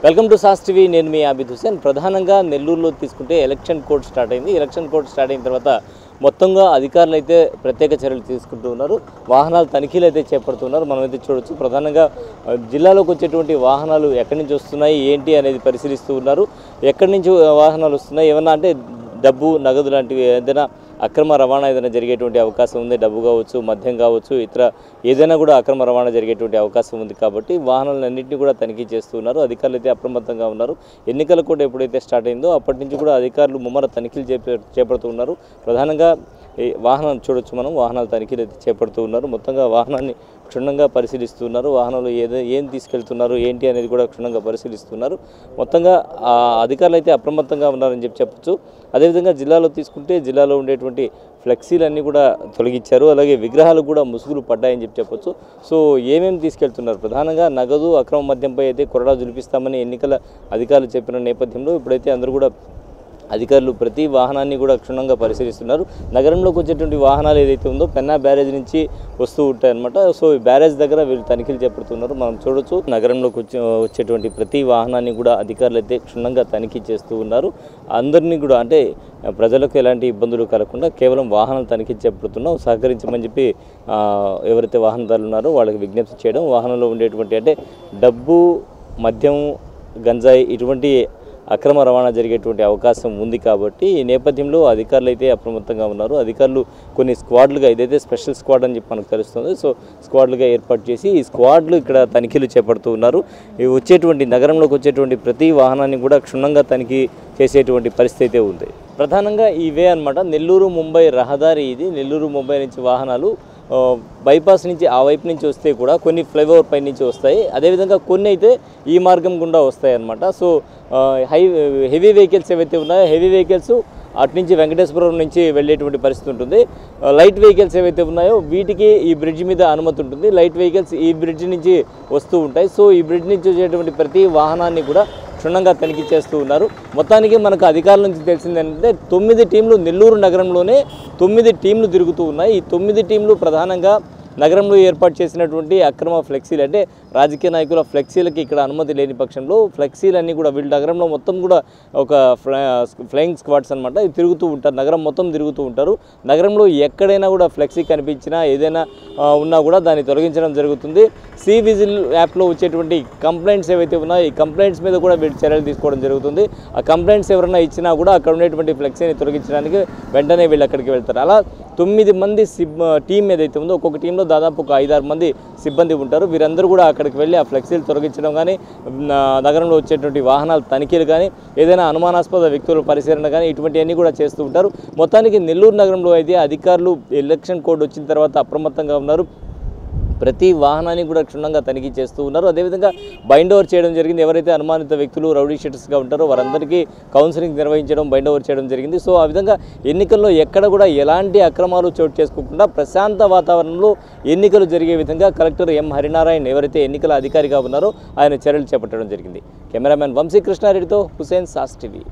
Welcome to sauce TV. నేను మీ ఆబిద్ హుసేన్. ప్రధానంగా నెల్లూరులో తీసుకుంటే ఎలక్షన్ కోడ్ స్టార్ట్ అయింది. ఎలక్షన్ కోడ్ స్టార్ట్ అయిన తర్వాత మొత్తంగా అధికారులు అయితే ప్రత్యేక చర్యలు తీసుకుంటూ ఉన్నారు. వాహనాల తనిఖీలు అయితే చేపడుతున్నారు. మనమైతే చూడొచ్చు. ప్రధానంగా జిల్లాలోకి వచ్చేటువంటి వాహనాలు ఎక్కడి నుంచి వస్తున్నాయి ఏంటి అనేది పరిశీలిస్తూ ఉన్నారు. ఎక్కడి నుంచి వాహనాలు వస్తున్నాయి, ఏమన్నా అంటే డబ్బు నగదు లాంటివి ఏదైనా అక్రమ రవాణా ఏదైనా జరిగేటువంటి అవకాశం ఉంది, డబ్బు కావచ్చు, మద్యం కావచ్చు, ఇతర ఏదైనా కూడా అక్రమ రవాణా జరిగేటువంటి అవకాశం ఉంది. కాబట్టి వాహనాలన్నింటినీ కూడా తనిఖీ చేస్తున్నారు. అధికారులు అయితే అప్రమత్తంగా ఉన్నారు. ఎన్నికల కోడ్ ఎప్పుడైతే స్టార్ట్ అయిందో అప్పటి నుంచి కూడా అధికారులు ముమ్మర తనిఖీలు చేపడుతూ ఉన్నారు. ప్రధానంగా వాహనాలు చూడొచ్చు మనం, వాహనాల తనిఖీలు అయితే చేపడుతూ ఉన్నారు. మొత్తంగా వాహనాన్ని క్షుణ్ణంగా పరిశీలిస్తున్నారు. వాహనాలు ఏం తీసుకెళ్తున్నారు ఏంటి అనేది కూడా క్షుణ్ణంగా పరిశీలిస్తున్నారు. మొత్తంగా అధికారులు అయితే అప్రమత్తంగా ఉన్నారని చెప్పచ్చు. అదేవిధంగా జిల్లాలో తీసుకుంటే జిల్లాలో ఉండేటువంటి ఫ్లెక్సీలన్నీ కూడా తొలగించారు. అలాగే విగ్రహాలు కూడా ముసుగులు పడ్డాయని చెప్పచ్చు. సో ఏమేమి తీసుకెళ్తున్నారు, ప్రధానంగా నగదు, అక్రమ మద్యంపై అయితే కొరడా జులిపిస్తామని ఎన్నికల అధికారులు చెప్పిన నేపథ్యంలో ఇప్పుడైతే అందరూ కూడా అధికారులు ప్రతి వాహనాన్ని కూడా క్షుణ్ణంగా పరిశీలిస్తున్నారు. నగరంలోకి వచ్చేటువంటి వాహనాలు ఏదైతే ఉందో పెన్నా బ్యారేజ్ నుంచి వస్తూ ఉంటాయన్నమాట. సో ఈ బ్యారేజ్ దగ్గర వీళ్ళు తనిఖీలు చేపడుతున్నారు. మనం చూడొచ్చు. నగరంలోకి వచ్చేటువంటి ప్రతి వాహనాన్ని కూడా అధికారులు అయితే క్షుణ్ణంగా తనిఖీ చేస్తూ ఉన్నారు. అందరినీ కూడా అంటే ప్రజలకు ఎలాంటి ఇబ్బందులు కలగకుండా కేవలం వాహనాలు తనిఖీ చేపడుతున్నాం, సహకరించమని చెప్పి ఎవరైతే వాహనదారులు ఉన్నారో వాళ్ళకి విజ్ఞప్తి చేయడం, వాహనంలో ఉండేటువంటి అంటే డబ్బు, మద్యం, గంజాయి ఇటువంటి అక్రమ రవాణా జరిగేటువంటి అవకాశం ఉంది. కాబట్టి ఈ నేపథ్యంలో అధికారులు అయితే అప్రమత్తంగా ఉన్నారు. అధికారులు కొన్ని స్క్వాడ్లుగా, ఇదైతే స్పెషల్ స్క్వాడ్ అని చెప్పి మనకు తెలుస్తుంది. సో స్క్వాడ్లుగా ఏర్పాటు చేసి ఈ స్క్వాడ్లు ఇక్కడ తనిఖీలు చేపడుతూ ఉన్నారు. నగరంలోకి వచ్చేటువంటి ప్రతి వాహనాన్ని కూడా క్షుణ్ణంగా తనిఖీ చేసేటువంటి పరిస్థితి అయితే ఉంది. ప్రధానంగా ఇవే అన్నమాట. నెల్లూరు ముంబై రహదారి ఇది. నెల్లూరు ముంబై నుంచి వాహనాలు బైపాస్ నుంచి ఆ వైపు నుంచి వస్తే కూడా కొన్ని ఫ్లైఓవర్ పై నుంచి వస్తాయి. అదేవిధంగా కొన్ని అయితే ఈ మార్గం గుండా వస్తాయి అన్నమాట. సో హెవీ వెహికల్స్ ఏవైతే ఉన్నాయో హెవీ వెహికల్స్ అటు నుంచి వెంకటేశ్వరం నుంచి వెళ్ళేటువంటి పరిస్థితి ఉంటుంది. లైట్ వెహికల్స్ ఏవైతే ఉన్నాయో వీటికి ఈ బ్రిడ్జ్ మీద అనుమతి ఉంటుంది. లైట్ వెహికల్స్ ఈ బ్రిడ్జ్ నుంచి వస్తూ ఉంటాయి. సో ఈ బ్రిడ్జ్ నుంచి వచ్చేటువంటి ప్రతి వాహనాన్ని కూడా క్షుణ్ణంగా తనిఖీ చేస్తూ ఉన్నారు. మొత్తానికి మనకు అధికారుల నుంచి తెలిసింది ఏంటంటే 9 టీంలు నెల్లూరు నగరంలోనే 9 టీంలు తిరుగుతూ ఉన్నాయి. ఈ 9 టీంలు ప్రధానంగా నగరంలో ఏర్పాటు చేసినటువంటి అక్రమ ఫ్లెక్సీలు అంటే రాజకీయ నాయకుల ఫ్లెక్సీలకి ఇక్కడ అనుమతి లేని పక్షంలో ఫ్లెక్సీలన్నీ కూడా వీళ్ళు నగరంలో మొత్తం కూడా ఒక ఫ్లయింగ్ స్క్వాడ్స్ అనమాట. ఇవి తిరుగుతూ ఉంటారు, నగరం మొత్తం తిరుగుతూ ఉంటారు. నగరంలో ఎక్కడైనా కూడా ఫ్లెక్సీ కనిపించినా ఏదైనా ఉన్నా కూడా దాన్ని తొలగించడం జరుగుతుంది. సి విజిల్ యాప్లో వచ్చేటువంటి కంప్లైంట్స్ ఏవైతే ఉన్నాయో ఈ కంప్లైంట్స్ మీద కూడా వీళ్ళు చర్యలు తీసుకోవడం జరుగుతుంది. ఆ కంప్లైంట్స్ ఎవరైనా ఇచ్చినా కూడా అక్కడ ఉండేటువంటి ఫ్లెక్సీని తొలగించడానికి వెంటనే వీళ్ళు అక్కడికి వెళ్తారు. అలా 9 మంది టీం ఏదైతే ఉందో ఒక్కొక్క టీంలో దాదాపు ఒక 5-6 మంది సిబ్బంది ఉంటారు. వీరందరూ కూడా అక్కడికి వెళ్ళి ఆ ఫ్లెక్సీలు తొలగించడం కానీ, నగరంలో వచ్చేటువంటి వాహనాల తనిఖీలు కానీ, ఏదైనా అనుమానాస్పద వ్యక్తుల పరిశీలన కానీ ఇటువంటివన్నీ కూడా చేస్తూ ఉంటారు. మొత్తానికి నెల్లూరు నగరంలో అయితే అధికారులు ఎలక్షన్ కోడ్ వచ్చిన తర్వాత అప్రమత్తంగా ఉన్నారు. ప్రతి వాహనాన్ని కూడా క్షుణ్ణంగా తనిఖీ చేస్తూ ఉన్నారు. అదేవిధంగా బైండ్ ఓవర్ చేయడం జరిగింది. ఎవరైతే అనుమానిత వ్యక్తులు, రౌడీ షీటర్స్గా ఉంటారో వారందరికీ కౌన్సిలింగ్ నిర్వహించడం, బైండ్ ఓవర్ చేయడం జరిగింది. సో ఆ విధంగా ఎన్నికల్లో ఎక్కడ కూడా ఎలాంటి అక్రమాలు చోటు చేసుకోకుండా ప్రశాంత వాతావరణంలో ఎన్నికలు జరిగే విధంగా కలెక్టర్ ఎం హరినారాయణ్ ఎవరైతే ఎన్నికల అధికారిగా ఉన్నారో ఆయన చర్యలు చేపట్టడం జరిగింది. కెమెరామెన్ వంశీ కృష్ణారెడ్డితో హుసేన్, సాస్ టీవీ.